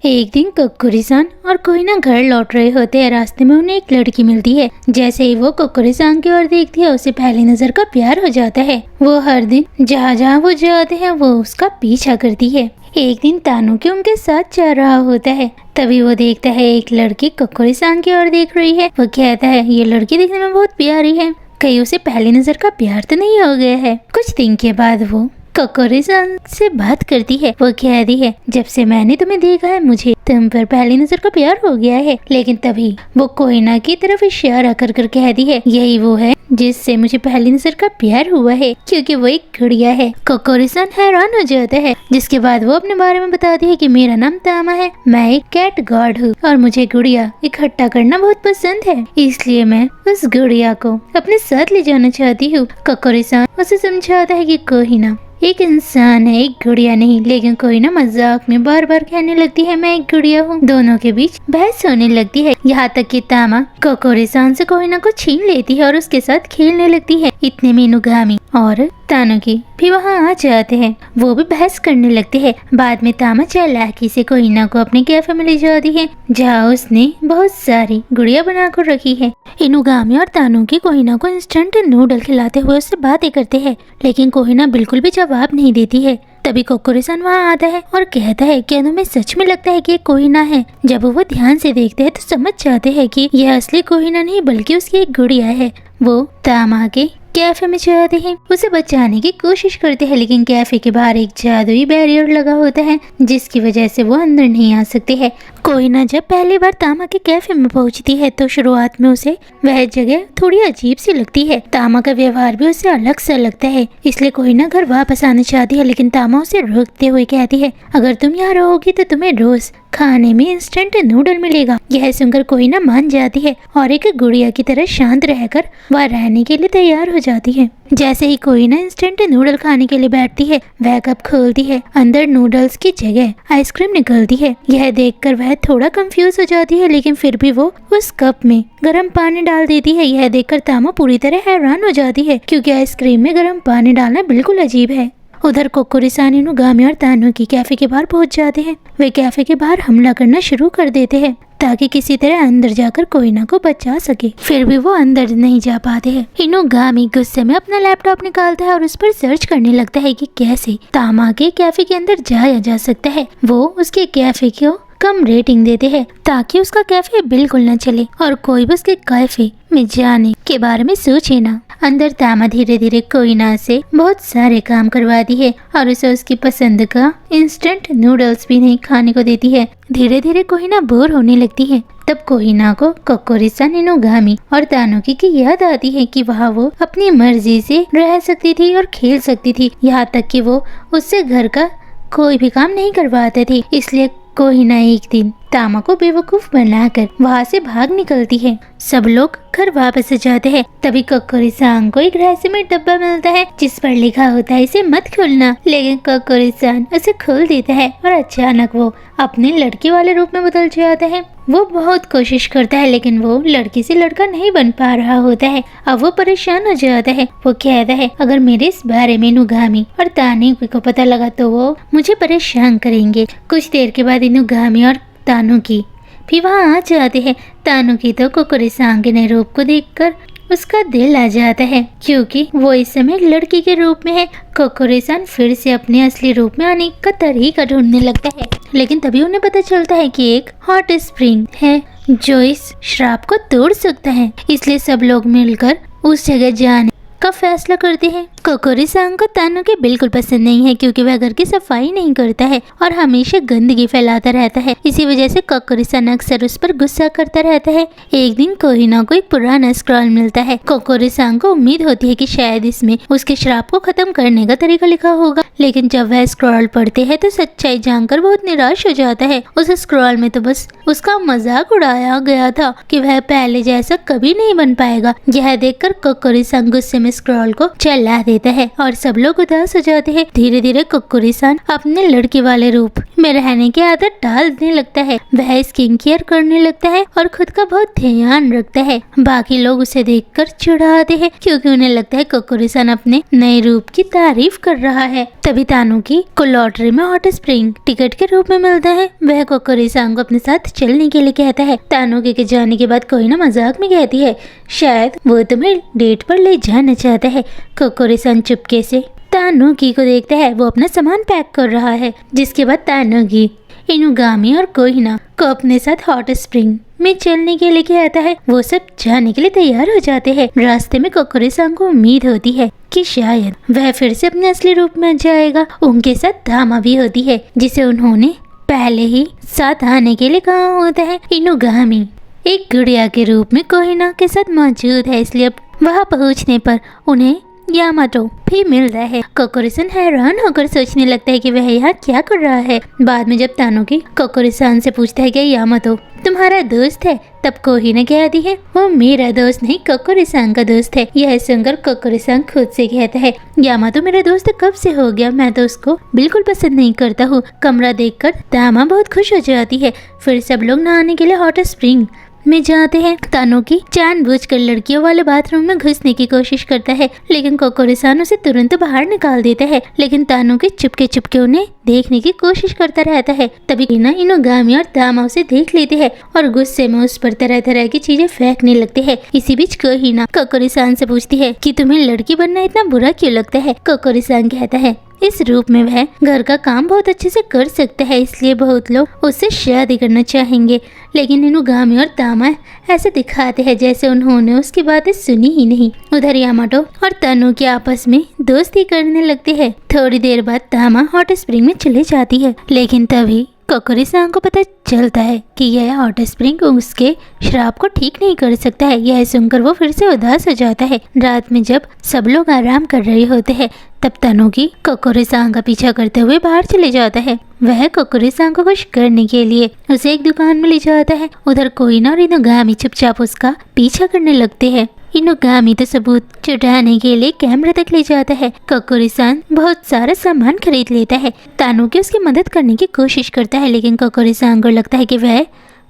एक दिन कुक्कुरी-सान और कोहिना घर लौट रहे होते हैं। रास्ते में उन्हें एक लड़की मिलती है। जैसे ही वो कुक्कुरी-सान की ओर देखती है उसे पहली नजर का प्यार हो जाता है। वो हर दिन जहाँ जहाँ वो जाते हैं वो उसका पीछा करती है। एक दिन तानुकी उनके साथ जा रहा होता है। तभी वो देखता है एक लड़की कुक्कुरी-सान की ओर देख रही है। वो कहता है ये लड़की दिखने में बहुत प्यारी है, कहीं उसे पहली नजर का प्यार तो नहीं हो गया है। कुछ दिन के बाद वो कुक्कुरी-सान से बात करती है। वो कहती है जब से मैंने तुम्हें देखा है मुझे तुम पर पहली नजर का प्यार हो गया है। लेकिन तभी वो कोहिना की तरफ इशारा कर कर कहती है यही वो है जिससे मुझे पहली नजर का प्यार हुआ है, क्योंकि वो एक गुड़िया है। कुक्कुरी-सान हैरान हो जाता है। जिसके बाद वो अपने बारे में बताती है कि मेरा नाम तामा है, मैं एक कैट गार्ड हूँ और मुझे गुड़िया इकट्ठा करना बहुत पसंद है, इसलिए मैं उस गुड़िया को अपने साथ ले जाना चाहती हूँ। कुक्कुरी-सान उसे समझाता है कि कोहिना एक इंसान है, एक गुड़िया नहीं। लेकिन कोहिना मजाक में बार बार कहने लगती है मैं एक गुड़िया हूँ। दोनों के बीच बहस होने लगती है, यहाँ तक कि तामा कुक्कुरी-सान से कोहिना को छीन लेती है और उसके साथ खेलने लगती है। इतने में इनुगामी और तानुकी भी वहाँ आ जाते हैं। वो भी बहस करने लगते हैं। बाद में तामा चालाकी से कोहिना को अपने कैफे में ले जाती है, जहाँ उसने बहुत सारी गुड़िया बनाकर रखी है। इनुगामी और तानुकी कोहिना को इंस्टेंट नूडल खिलाते हुए उससे बातें करते हैं, लेकिन कोहिना बिल्कुल भी जवाब नहीं देती है। तभी कुक्कुरी-सान वहाँ आता है और कहता है क्या तुम्हें सच में लगता है कि ये कोहिना है? जब वो ध्यान से देखते हैं तो समझ जाते हैं कि यह असली कोहिना नहीं बल्कि उसकी एक गुड़िया है। वो तामा के कैफे में जाते हैं, उसे बचाने की कोशिश करते हैं, लेकिन कैफे के बाहर एक जादुई बैरियर लगा होता है जिसकी वजह से वो अंदर नहीं आ सकते हैं। कोहिना जब पहली बार तामा के कैफे में पहुंचती है तो शुरुआत में उसे वह जगह थोड़ी अजीब सी लगती है। तामा का व्यवहार भी उसे अलग सा लगता है, इसलिए कोहिना घर वापस आना चाहती है, लेकिन तामा उसे रोकते हुए कहती है अगर तुम यहाँ रहोगी तो तुम्हें रोज खाने में इंस्टेंट नूडल मिलेगा। यह सुनकर कोहिना मान जाती है और एक गुड़िया की तरह शांत रहकर वह रहने के लिए तैयार हो जाती है। जैसे ही कोहिना इंस्टेंट नूडल खाने के लिए बैठती है वह कप खोलती है, अंदर नूडल्स की जगह आइसक्रीम निकलती है। यह देखकर वह थोड़ा कंफ्यूज हो जाती है, लेकिन फिर भी वो उस कप में गर्म पानी डाल देती है। यह देखकर तामा पूरी तरह हैरान हो जाती है, क्योंकि आइसक्रीम में गर्म पानी डालना बिल्कुल अजीब है। उधर कुक्कुरी-सान, इनुगामी और तानुकी कैफे के बाहर पहुंच जाते हैं। वे कैफे के बाहर हमला करना शुरू कर देते हैं ताकि किसी तरह अंदर जाकर कोहिना को बचा सके। फिर भी वो अंदर नहीं जा पाते हैं। इनुगामी गुस्से में अपना लैपटॉप निकालता है और उस पर सर्च करने लगता है कि कैसे तामा के कैफे के अंदर जाया जा सकता है। वो उसके कैफे को कम रेटिंग देते हैं ताकि उसका कैफे बिल्कुल न चले और कोई भी उसके कैफे में जाने के बारे में सोचे ना। अंदर तामा धीरे धीरे कोहिना से बहुत सारे काम करवाती है और उसे उसकी पसंद का इंस्टेंट नूडल्स भी नहीं खाने को देती है। धीरे धीरे कोहिना बोर होने लगती है। तब कोहिना को कुक्कुरी-सान, इनुगामी और तानुकी की याद आती है कि वहाँ वो अपनी मर्जी से रह सकती थी और खेल सकती थी, यहाँ तक कि वो उससे घर का कोई भी काम नहीं करवाते थे। इसलिए कोहिना एक दिन तामा को बेवकूफ बनाकर वहाँ से भाग निकलती है। सब लोग घर वापस जाते हैं। तभी कुक्कुरी-सान को एक रहस्यमय डब्बा मिलता है जिस पर लिखा होता है इसे मत खोलना, लेकिन कुक्कुरी-सान उसे खोल देता है और अचानक वो अपने लड़के वाले रूप में बदल जाता है। वो बहुत कोशिश करता है लेकिन वो लड़की से लड़का नहीं बन पा रहा होता है। अब वो परेशान हो जाता है। वो कहता है अगर मेरे इस बारे में इनुगामी और तानुकी को पता लगा तो वो मुझे परेशान करेंगे। कुछ देर के बाद इनुगामी और तानुकी भी वहाँ आ जाते हैं। तानुकी तो कुक्कुरी-सान के नए रूप को देखकर उसका दिल आ जाता है, क्योंकि वो इस समय लड़की के रूप में है। कुक्कुरी-सान फिर से अपने असली रूप में आने का तरीका ढूंढने लगता है, लेकिन तभी उन्हें पता चलता है कि एक हॉट स्प्रिंग है जो इस श्राप को तोड़ सकता है। इसलिए सब लोग मिलकर उस जगह जाने का फैसला करते हैं। कुक्कुरी-सान को तानुकी बिल्कुल पसंद नहीं है, क्योंकि वह घर की सफाई नहीं करता है और हमेशा गंदगी फैलाता रहता है। इसी वजह से कुक्कुरी-सान अक्सर उस पर गुस्सा करता रहता है। एक दिन कोहिना को एक पुराना स्क्रॉल मिलता है। कुक्कुरी-सान को उम्मीद होती है कि शायद इसमें उसके श्राप को खत्म करने का तरीका लिखा होगा, लेकिन जब वह स्क्रॉल पढ़ते हैं तो सच्चाई जानकर बहुत निराश हो जाता है। उस स्क्रॉल में तो बस उसका मजाक उड़ाया गया था कि वह पहले जैसा कभी नहीं बन पाएगा। यह देखकर कुक्कुरी-सान गुस्से में स्क्रॉल को जला देता है और सब लोग उदास हो जाते हैं। धीरे धीरे कुकुरी-सान अपने लड़के वाले रूप में रहने की आदत डालने लगता है। वह स्किन केयर करने लगता है और खुद का बहुत ध्यान रखता है। बाकी लोग उसे देखकर चिढ़ाते हैं क्योंकि उन्हें लगता है कुकुरी-सान अपने नए रूप की तारीफ कर रहा है। तभी तानुकी को लॉटरी में हॉट स्प्रिंग टिकट के रूप में मिलता है। वह कुकुरी-सान को अपने साथ चलने के लिए कहता है। तानुकी के जाने के बाद कोहिना मजाक में कहती है, शायद वो तुम्हें डेट पर ले जाना चाहता है। कुकुरी-सान चुपके से तानुकी को देखता है। वो अपना सामान पैक कर रहा है, जिसके बाद तानुकी इनुगामी और कोहिना को अपने साथ हॉट स्प्रिंग में चलने के लिए कहता है। वो सब जाने के लिए तैयार हो जाते हैं। रास्ते में कुकुरी-सान को उम्मीद होती है कि शायद वह फिर से अपने असली रूप में जाएगा। उनके साथ धामा भी होती है, जिसे उन्होंने पहले ही साथ आने के लिए कहा होता है। इनुगामी एक गुड़िया के रूप में कोहिना के साथ मौजूद है, इसलिए वहां पहुंचने पर उन्हें यामाटो भी मिल रहा है। कुकुरी-सान हैरान होकर सोचने लगता है कि वह यहाँ क्या कर रहा है। बाद में जब तानुकी कुकुरी-सान से पूछता है कि यामाटो तुम्हारा दोस्त है, तब कोहिना कहती है वो मेरा दोस्त नहीं, कुकुरी-सान का दोस्त है। यह सुनकर कुकुरी-सान खुद से कहता है, यामाटो मेरा दोस्त कब से हो गया, मैं तो उसको बिल्कुल पसंद नहीं करता हूँ। कमरा देखकर तामा बहुत खुश हो जाती है। फिर सब लोग नहाने के लिए हॉट स्प्रिंग में जाते हैं। तानुकी जानबूझकर लड़कियों वाले बाथरूम में घुसने की कोशिश करता है, लेकिन कुकुरी-सान उसे तुरंत बाहर निकाल देता है। लेकिन तानुकी चुपके चुपके उन्हें देखने की कोशिश करता रहता है। तभी इनुगामी और तामा उसे देख लेते हैं और गुस्से में उस पर तरह तरह की चीजें फेंकने लगते हैं। इसी बीच कोहिना कुकुरी-सान से पूछती है कि तुम्हें लड़की बनना इतना बुरा क्यों लगता है। कुकुरी-सान कहता है इस रूप में वह घर का काम बहुत अच्छे से कर सकता है, इसलिए बहुत लोग उससे शादी करना चाहेंगे। लेकिन इनुगामी और तामा ऐसे दिखाते हैं जैसे उन्होंने उसकी बातें सुनी ही नहीं। उधर यामाटो और तानुकी आपस में दोस्ती करने लगते हैं। थोड़ी देर बाद तामा हॉट स्प्रिंग में चले जाती है, लेकिन तभी कुकुरी-सान को पता चलता है कि यह हॉट स्प्रिंग उसके श्राप को ठीक नहीं कर सकता है। यह सुनकर वो फिर से उदास हो जाता है। रात में जब सब लोग आराम कर रहे होते हैं, तब तानुकी कुकुरी-सान का पीछा करते हुए बाहर चले जाता है। वह कुकुरी-सान को खुश करने के लिए उसे एक दुकान में ले जाता है। उधर कोहिना और इनुगामी चुपचाप उसका पीछा करने लगते हैं। इनुगामी तो सबूत जुटाने के लिए कैमरा तक ले जाता है। कुकुरी-सान बहुत सारा सामान खरीद लेता है। तानुकी उसकी मदद करने की कोशिश करता है, लेकिन कुकुरी-सान को लगता है कि वह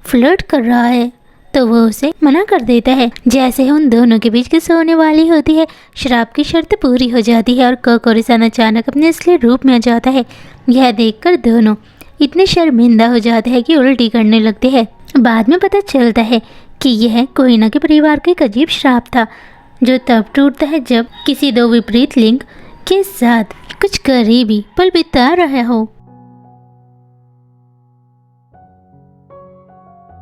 फ्लर्ट कर रहा है, तो वो उसे मना कर देता है। जैसे ही उन दोनों के बीच किस होने वाली होती है, श्राप की शर्त पूरी हो जाती है और कुकुरी-सान अचानक अपने असली रूप में आ जाता है। यह देखकर दोनों इतने शर्मिंदा हो जाते हैं कि उल्टी करने लगते हैं। बाद में पता चलता है कि यह कोहिना के परिवार का एक अजीब श्राप था, जो तब टूटता है जब किसी दो विपरीत लिंग के साथ कुछ करीबी पल बिता रहा हो।